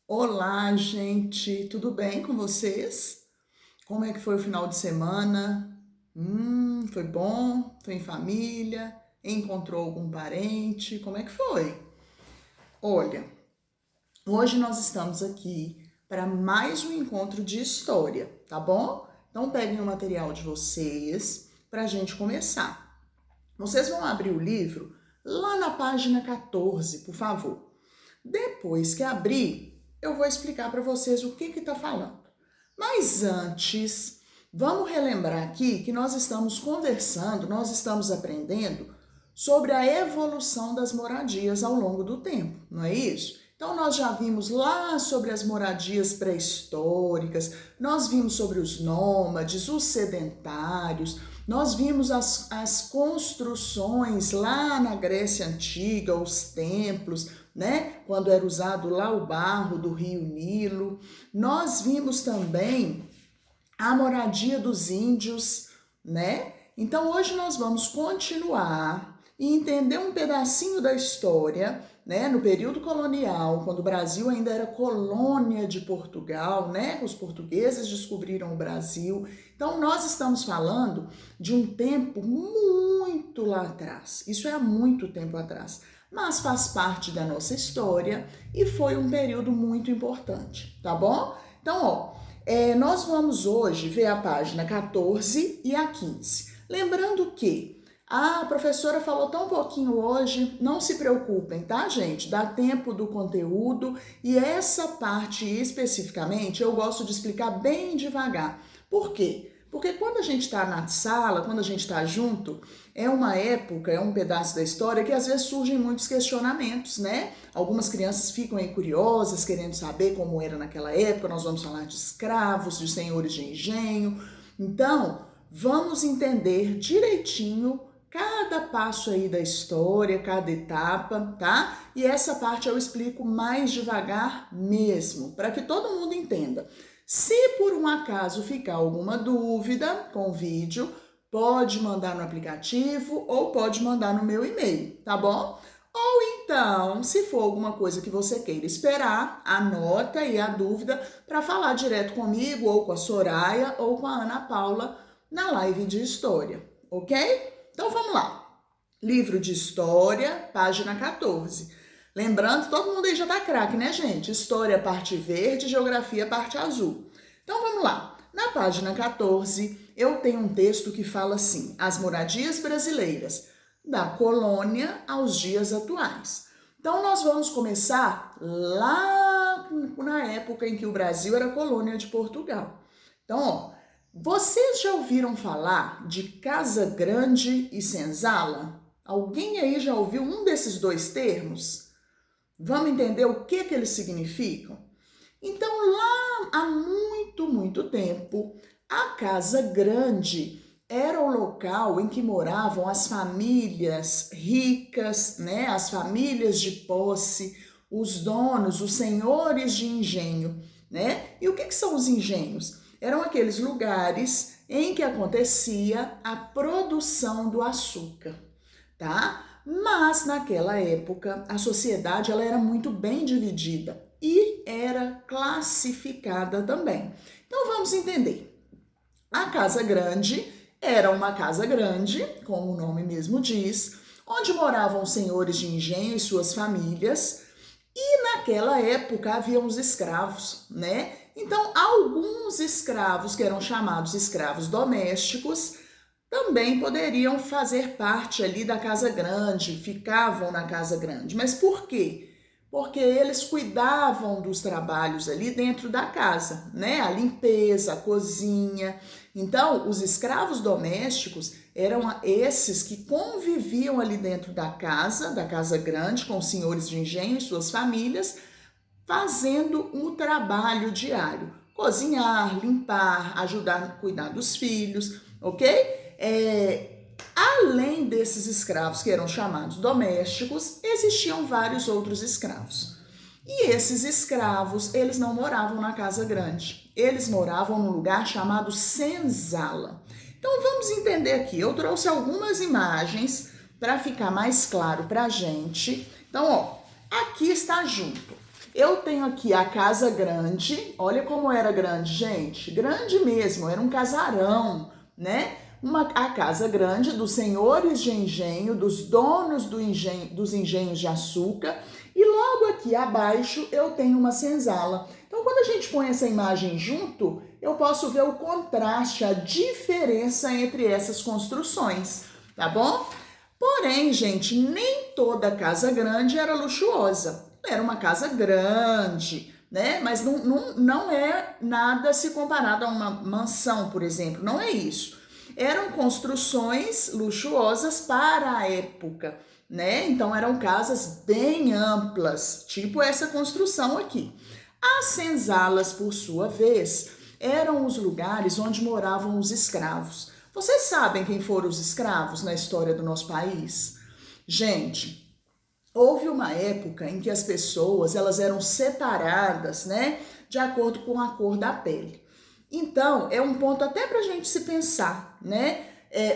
Olá, gente, tudo bem com vocês? Como é que foi o final de semana? Foi bom? Foi em família? Encontrou algum parente? Como é que foi? Olha, hoje nós estamos aqui para mais um encontro de história, tá bom? Então peguem o material de vocês para a gente começar. Vocês vão abrir o livro lá na página 14, por favor. Depois que abrir, eu vou explicar para vocês o que está falando. Mas antes, vamos relembrar aqui que nós estamos conversando, nós estamos aprendendo sobre a evolução das moradias ao longo do tempo, não é isso? Então, nós já vimos lá sobre as moradias pré-históricas, nós vimos sobre os nômades, os sedentários, nós vimos as construções lá na Grécia Antiga, os templos, né? Quando era usado lá o barro do rio Nilo. Nós vimos também a moradia dos índios, né? Então hoje nós vamos continuar e entender um pedacinho da história, né? No período colonial, quando o Brasil ainda era colônia de Portugal, né? Os portugueses descobriram o Brasil. Então nós estamos falando de um tempo muito lá atrás. Isso é há muito tempo atrás, mas faz parte da nossa história e foi um período muito importante, tá bom? Então, nós vamos hoje ver a página 14 e a 15. Lembrando que a professora falou tão pouquinho hoje, não se preocupem, tá, gente? Dá tempo do conteúdo e essa parte especificamente eu gosto de explicar bem devagar. Por quê? Porque quando a gente está na sala, quando a gente está junto, é uma época, é um pedaço da história que às vezes surgem muitos questionamentos, né? Algumas crianças ficam aí curiosas, querendo saber como era naquela época. Nós vamos falar de escravos, de senhores de engenho. Então, vamos entender direitinho cada passo aí da história, cada etapa, tá? E essa parte eu explico mais devagar mesmo, para que todo mundo entenda. Se por um acaso ficar alguma dúvida com o vídeo, pode mandar no aplicativo ou pode mandar no meu e-mail, tá bom? Ou então, se for alguma coisa que você queira esperar, anota aí a dúvida para falar direto comigo ou com a Soraya ou com a Ana Paula na live de história, ok? Então vamos lá. Livro de História, página 14. Lembrando, todo mundo aí já tá craque, né, gente? História, parte verde, geografia, parte azul. Então vamos lá. Na página 14, eu tenho um texto que fala assim: as moradias brasileiras, da colônia aos dias atuais. Então nós vamos começar lá na época em que o Brasil era colônia de Portugal. Então, vocês já ouviram falar de Casa Grande e Senzala? Alguém aí já ouviu um desses dois termos? Vamos entender o que eles significam? Então, lá há muito tempo, a Casa Grande era o local em que moravam as famílias ricas, né? As famílias de posse, os donos, os senhores de engenho, né? E o que são os engenhos? Eram aqueles lugares em que acontecia a produção do açúcar, tá? Mas naquela época a sociedade ela era muito bem dividida e era classificada também. Então vamos entender. A Casa Grande era uma casa grande, como o nome mesmo diz, onde moravam os senhores de engenho e suas famílias. E naquela época havia os escravos, né? Então alguns escravos que eram chamados escravos domésticos também poderiam fazer parte ali da Casa Grande, ficavam na Casa Grande. Mas por quê? Porque eles cuidavam dos trabalhos ali dentro da casa, né? A limpeza, a cozinha. Então, os escravos domésticos eram esses que conviviam ali dentro da Casa Grande, com os senhores de engenho e suas famílias, fazendo um trabalho diário. Cozinhar, limpar, ajudar a cuidar dos filhos, ok? Além desses escravos que eram chamados domésticos, existiam vários outros escravos. E esses escravos, eles não moravam na Casa Grande. Eles moravam num lugar chamado senzala. Então vamos entender aqui. Eu trouxe algumas imagens para ficar mais claro para a gente. Então, aqui está junto. Eu tenho aqui a casa grande, olha como era grande, gente, grande mesmo, era um casarão, né? A casa grande dos senhores de engenho, dos donos dos engenhos de açúcar, e logo aqui abaixo eu tenho uma senzala. Então, quando a gente põe essa imagem junto, eu posso ver o contraste, a diferença entre essas construções, tá bom? Porém, gente, nem toda casa grande era luxuosa. Era uma casa grande, né? Mas não é nada se comparado a uma mansão, por exemplo. Não é isso. Eram construções luxuosas para a época, né? Então eram casas bem amplas, tipo essa construção aqui. As senzalas, por sua vez, eram os lugares onde moravam os escravos. Vocês sabem quem foram os escravos na história do nosso país? Gente, houve uma época em que as pessoas elas eram separadas, né, de acordo com a cor da pele. Então, é um ponto até para a gente se pensar, né?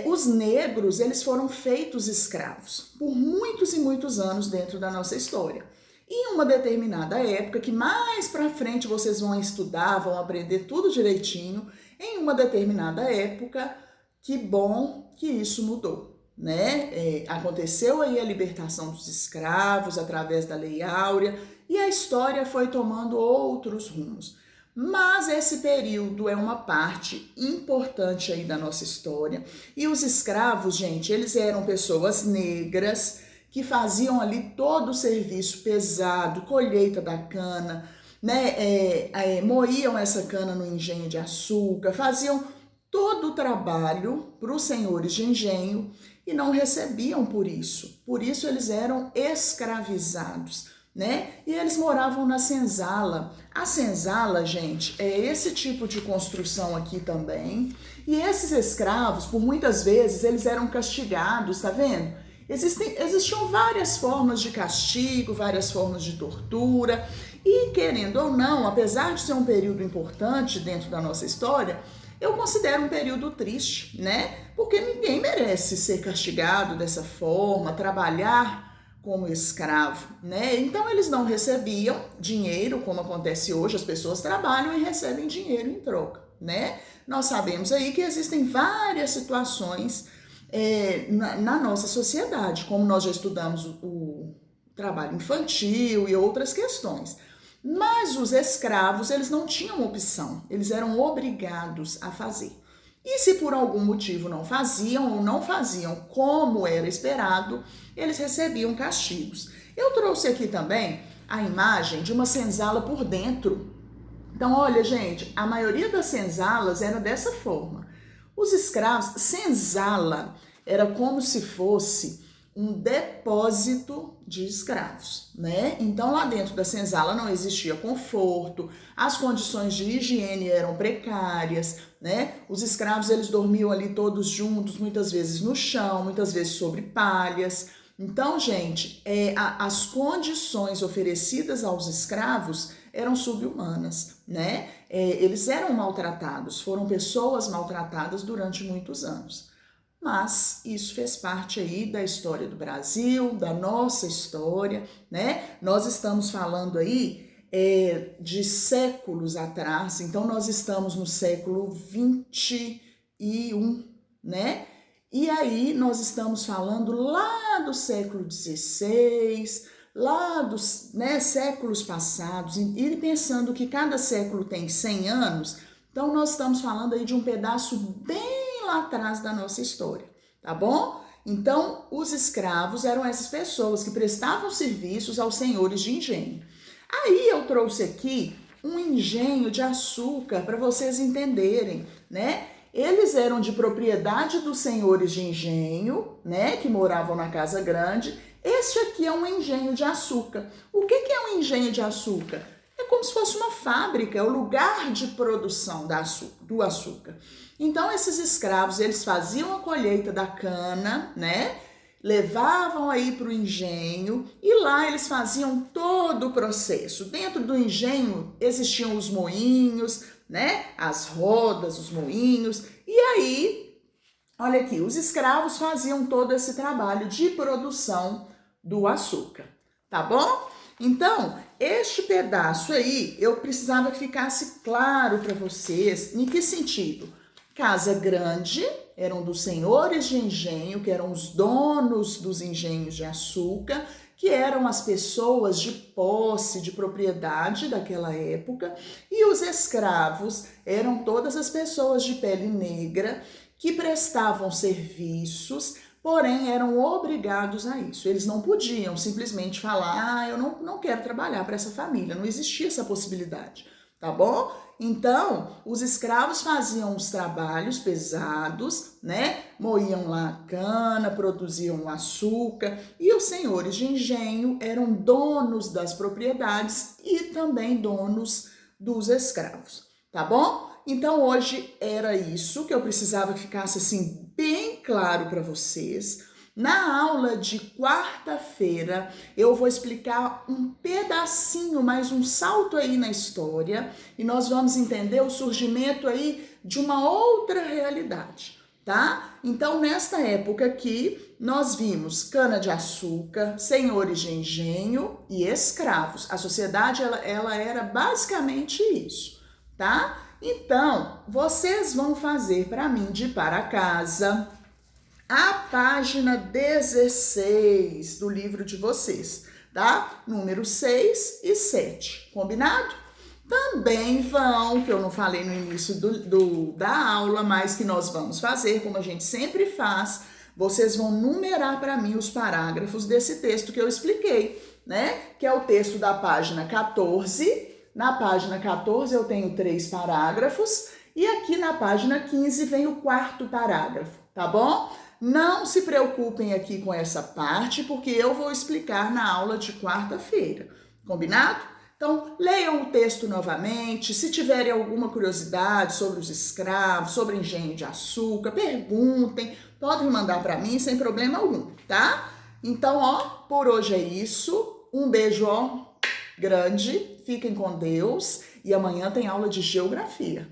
Os negros, eles foram feitos escravos por muitos e muitos anos dentro da nossa história. E em uma determinada época, que mais para frente vocês vão estudar, vão aprender tudo direitinho, em uma determinada época, que bom que isso mudou, né? Aconteceu aí a libertação dos escravos através da Lei Áurea e a história foi tomando outros rumos. Mas esse período é uma parte importante aí da nossa história. E os escravos, gente, eles eram pessoas negras que faziam ali todo o serviço pesado, colheita da cana, né? Moíam essa cana no engenho de açúcar, faziam todo o trabalho para os senhores de engenho e não recebiam por isso. Por isso eles eram escravizados, né? E eles moravam na senzala. A senzala, gente, é esse tipo de construção aqui também. E esses escravos, por muitas vezes, eles eram castigados, tá vendo? Existiam várias formas de castigo, várias formas de tortura. E, querendo ou não, apesar de ser um período importante dentro da nossa história, eu considero um período triste, né? Porque ninguém merece ser castigado dessa forma, trabalhar como escravo, né? Então eles não recebiam dinheiro, como acontece hoje, as pessoas trabalham e recebem dinheiro em troca, né? Nós sabemos aí que existem várias situações na nossa sociedade, como nós já estudamos o trabalho infantil e outras questões. Mas os escravos, eles não tinham opção, eles eram obrigados a fazer. E se por algum motivo não faziam ou não faziam como era esperado, eles recebiam castigos. Eu trouxe aqui também a imagem de uma senzala por dentro. Então, olha, gente, a maioria das senzalas era dessa forma. Os escravos, senzala era como se fosse um depósito de escravos, né? Então lá dentro da senzala não existia conforto, as condições de higiene eram precárias, né? Os escravos eles dormiam ali todos juntos, muitas vezes no chão, muitas vezes sobre palhas. Então, gente, as condições oferecidas aos escravos eram subhumanas, né? Eles eram maltratados, foram pessoas maltratadas durante muitos anos. Mas isso fez parte aí da história do Brasil, da nossa história, né? Nós estamos falando aí de séculos atrás, então nós estamos no século 21, né? E aí nós estamos falando lá do século 16, lá dos séculos passados, e pensando que cada século tem 100 anos, então nós estamos falando aí de um pedaço bem lá atrás da nossa história, tá bom? Então, os escravos eram essas pessoas que prestavam serviços aos senhores de engenho. Aí eu trouxe aqui um engenho de açúcar para vocês entenderem, né? Eles eram de propriedade dos senhores de engenho, né, que moravam na casa grande. Este aqui é um engenho de açúcar. O que é um engenho de açúcar? É como se fosse uma fábrica, é o lugar de produção do açúcar. Então, esses escravos, eles faziam a colheita da cana, né? Levavam aí para o engenho e lá eles faziam todo o processo. Dentro do engenho existiam os moinhos, né? As rodas, os moinhos. E aí, olha aqui, os escravos faziam todo esse trabalho de produção do açúcar, tá bom? Então, este pedaço aí, eu precisava que ficasse claro para vocês. Em que sentido? Casa grande, eram dos senhores de engenho, que eram os donos dos engenhos de açúcar, que eram as pessoas de posse, de propriedade daquela época, e os escravos eram todas as pessoas de pele negra que prestavam serviços, porém eram obrigados a isso. Eles não podiam simplesmente falar, eu não quero trabalhar para essa família, não existia essa possibilidade, tá bom? Então, os escravos faziam os trabalhos pesados, né? Moíam lá a cana, produziam açúcar, e os senhores de engenho eram donos das propriedades e também donos dos escravos, tá bom? Então, hoje era isso que eu precisava que ficasse assim bem claro para vocês. Na aula de quarta-feira, eu vou explicar um pedacinho, mais um salto aí na história, e nós vamos entender o surgimento aí de uma outra realidade, tá? Então, nesta época aqui, nós vimos cana-de-açúcar, senhores de engenho e escravos. A sociedade, ela era basicamente isso, tá? Então, vocês vão fazer para mim de para casa a página 16 do livro de vocês, tá? Número 6 e 7, combinado? Também vão, que eu não falei no início da aula, mas que nós vamos fazer, como a gente sempre faz, vocês vão numerar para mim os parágrafos desse texto que eu expliquei, né? Que é o texto da página 14. Na página 14 eu tenho 3 parágrafos e aqui na página 15 vem o 4º parágrafo, tá bom? Não se preocupem aqui com essa parte, porque eu vou explicar na aula de quarta-feira, combinado? Então, leiam o texto novamente, se tiverem alguma curiosidade sobre os escravos, sobre engenho de açúcar, perguntem, podem mandar para mim sem problema algum, tá? Então, ó, por hoje é isso, um beijo, ó, grande, fiquem com Deus e amanhã tem aula de geografia.